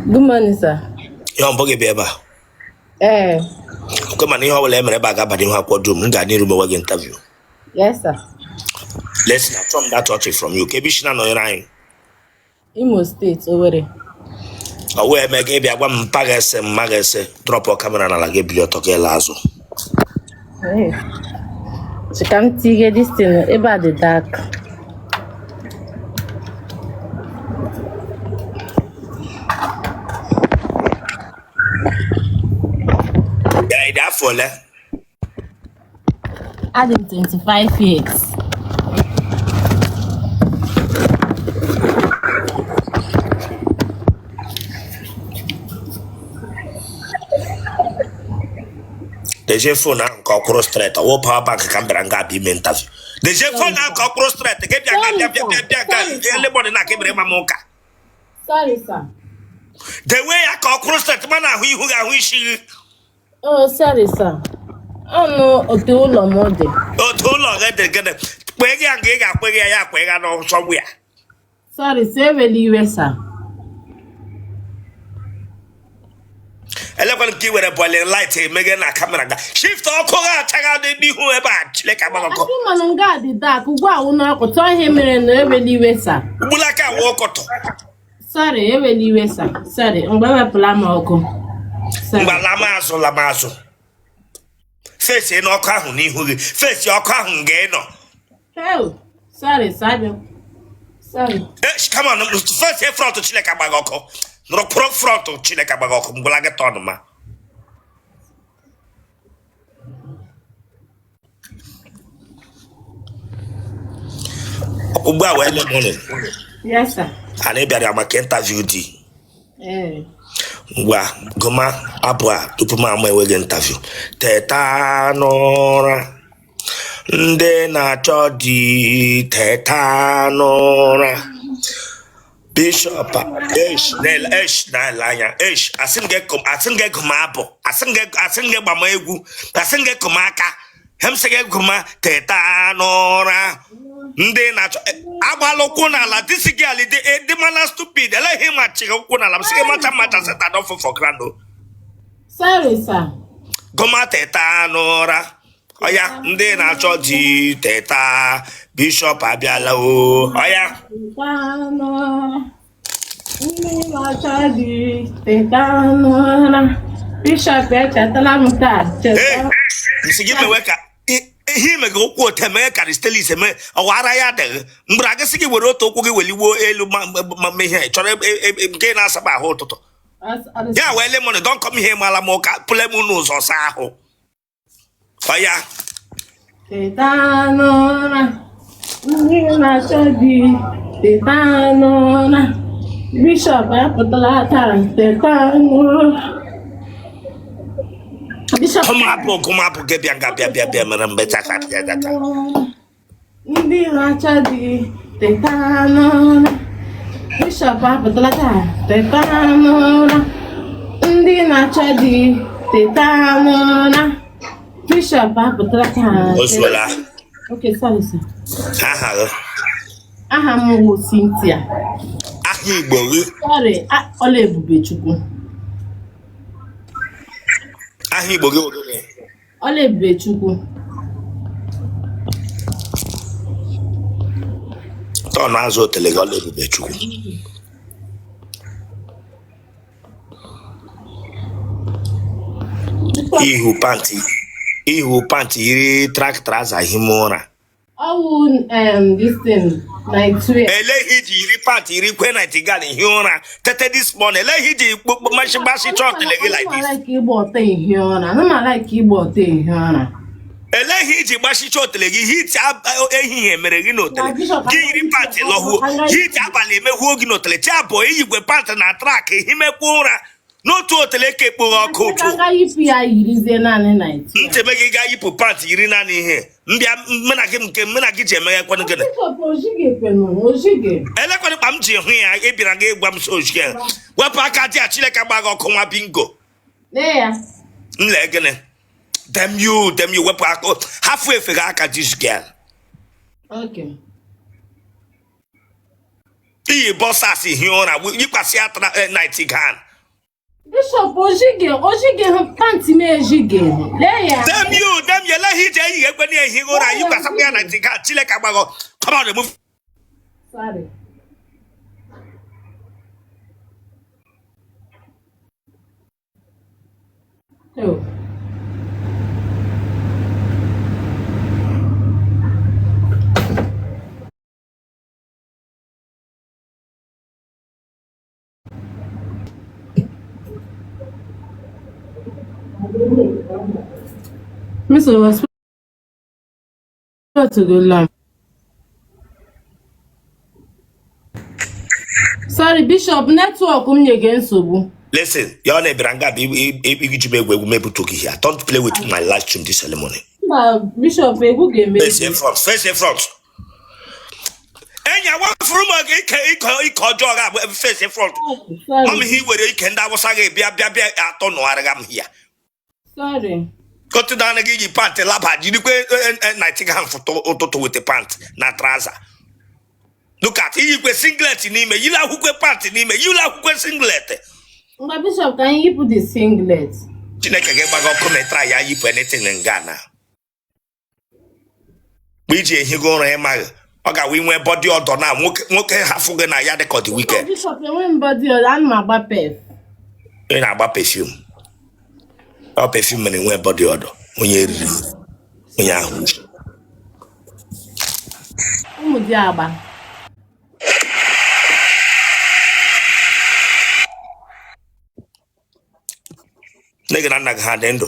Good morning, sir. You're buggy baby. Come on, you will let me back up at your quadroom. Got need to interview. Yes, sir. Let's not from that touch from you. Kebishna no line. Imo State, over. Away, maybe I want Pagas and Magas drop a camera and I'll give you a toke lazo. Hey. She can't see this thing about the dark. Yeah, that for Adding 25 years. the phone now call cross street or power bank can be and be interview. The phone now call cross street to get Sorry, sir. The way I call cross street man who wish you. Oh, sorry, sir. Oh no, Otele Ndi Mma. Oh, too long at the get where you get up where you are somewhere. Sorry, say really, sir. 11 key with a boiling light, making a camera. Shift all color, check out the new about like a mango. I'm God did that. Wow, no, I saw him in really, sir. Bulaka walk. Sorry, really, sir. Sorry, I'm going to Plama. Lamazo. Face in all car, face your car, no. Oh, sorry, sorry. Come on, first in front of Chileka Bagoko. No pro front of Chileka Bagoko, Bulagatonoma. Uba, well, morning. Yes, sir. I never am a interview. Eh. Wa goma abua tupuma mwe interview teta nora nde na chodi teta nora bishop esh na lanya esh asinge kuma abo asinge gbama egwu asinge kuma aka hemsege kuma teta nora ndị na agbalụkwụ n'ala disigi ali dị mana stupid eleghị ma chịrị ụkwụ n'ala m sịghị macha seta dọfụ for grando. Sorry, sir. Goma teta n'ụra ọya ndị na-achọ di teta bishop abịala o ọya ndị na-achọ di teta n'ụra bishop echetala m taa nsị gị mewe ka he me go quote me Caristelis me awara ya de mbra ga sigi were oto okwu gị weliwo elu ma me he chọrọ nke na asaba ahụ ụtụtụ ya wele money don't come here mala mo ka pule mu n'ụzọ sa ahụ faya tetanora ndị na-achọ di tetanora bishop apụtala taa tetanora Come up, get bia remember that. Ndi racha di tetanora bishop apụtala tetanora ndị na-acha di tetanora bishop apụtala Oswala. Okay, sorry, sir. Aha m bụ Cynthia. Aha Igbo gị. Sorry, Ola Ebubechukwu. Aha Igbo gị oge. Ola Ebubechukwu. Tọ na-azụ Otele Ola Ebubechukwu. Ihu panty iri track trouser himora. Oh, this thing, Nigeria. Elehi ji iri panty iri kwe Nigeria himora. Tete this morning, elehi ji mashi chọt legi like this. I like Igbo thing himora. I like Igbo thing himora. Elehi ji mashi chọt legi hit ehihie mere gị n'Otele. Gị iri panty lọhuo. Hit abalị emehuo gị n'Otele. Chabo eyigwe panty na track himekwa ụra. N'otu Otele ka ekpoghe ọkụ otu. Nteme gị ga yipụ pant iri naanị ihe. Mbịa mena gị ji emeghe kwanụ gịnị. Elekwanụ kpa m ji hụ ya ebira gị gwa m so ojige. Wepụ aka dị a Chineke gba gị ọkụ nwa bingo. Nle gịnị. Dem you wepụ aka hafu efe gị aka this girl. Okay. Iyi bọsas hi ụra yikwasị atra night gan. Bishop Ojige panty me Ojige. Leya. Damn you let he tell you when he go you got something and I think Chile Cabago. Come on, move. Sorry. Oh. Mr. was to go long. Sorry, Bishop, network against Sobu. Listen, your name Branga here. Don't play with my live stream this ceremony. Bishop, Face in front, face in front. And you want from a jog face in front. I'm here where you can that was a I don't know I'm here. Sorry. Go to down again, you pant a lap, you do and I think I'm for auto with the pant, not trouser. Look at you with singlet in him, you like who pant in him, you like who singlet. My Bishop, can you put the singlet? Chineke get back up come try ya you anything in Ghana. BJ he go on my oga we went body odor now moke hafu na ya de the weekend. Bishop, you went body odor and my pef. In about perfume. Our perfume and went body odor. When you Umudiaba. Nigga na hadendo.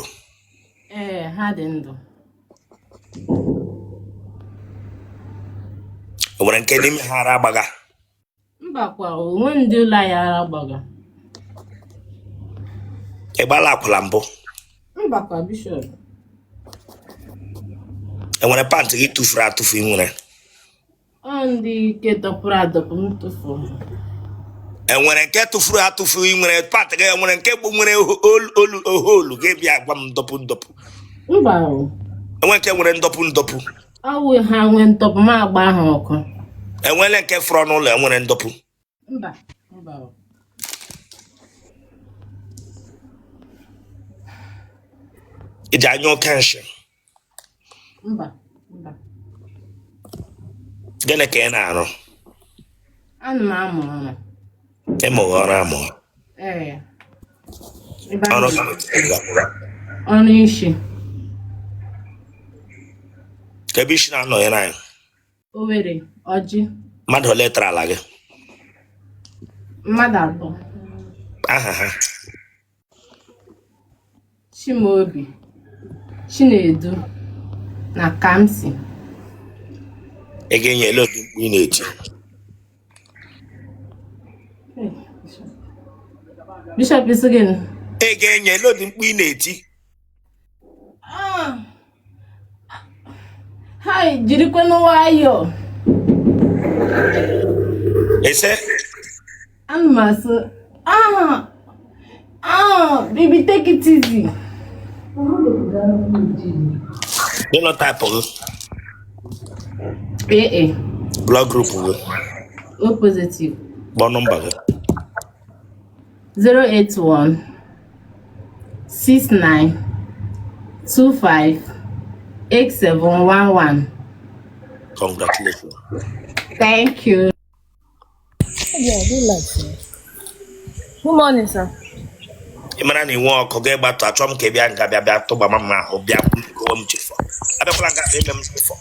Hadendo. When can him harabaga? Mbakwa, when do la harabaga? Ebala kulambo. Mbakwa, Bishop. And when a pant get too far to film On the get up rado for. and when I get to free to free when I part again when I get when I hole gave ya one dopu. Mbao. And when can when dopu. I will have went up my bar. And when I get from all and when I dopu. Mbao. It's a no cancer. Mba. Gonna can I know. And mamma. Emo. On issue. Kabishna no yana. Overe, Oji. Mado letra lage. Madabo. Aha. Chimobi. Chinedu. Na Kamsi. Again, you look in it. Bishop is again. Again, you look in it. Hi, Jirikono Wayo. They say, Anmas. Baby, take it easy. you know type of blood group. O positive. Bon number. 081 69 25 8711. Congratulations. Thank you. Yeah, I do like it. Good morning, sir. Imana ni won ko ge gba to atwom ke bia nga bia to ba mama ho bia ko mu chifo. Abefula nga be mem chifo.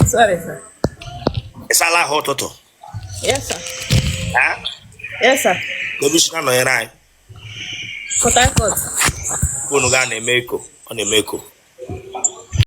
Sorry, sir. Isala ho toto. Yes, sir. Ah? Yes, sir. Commissioner no yana. Port Harcourt. Kunu ga na emeko. On emeko.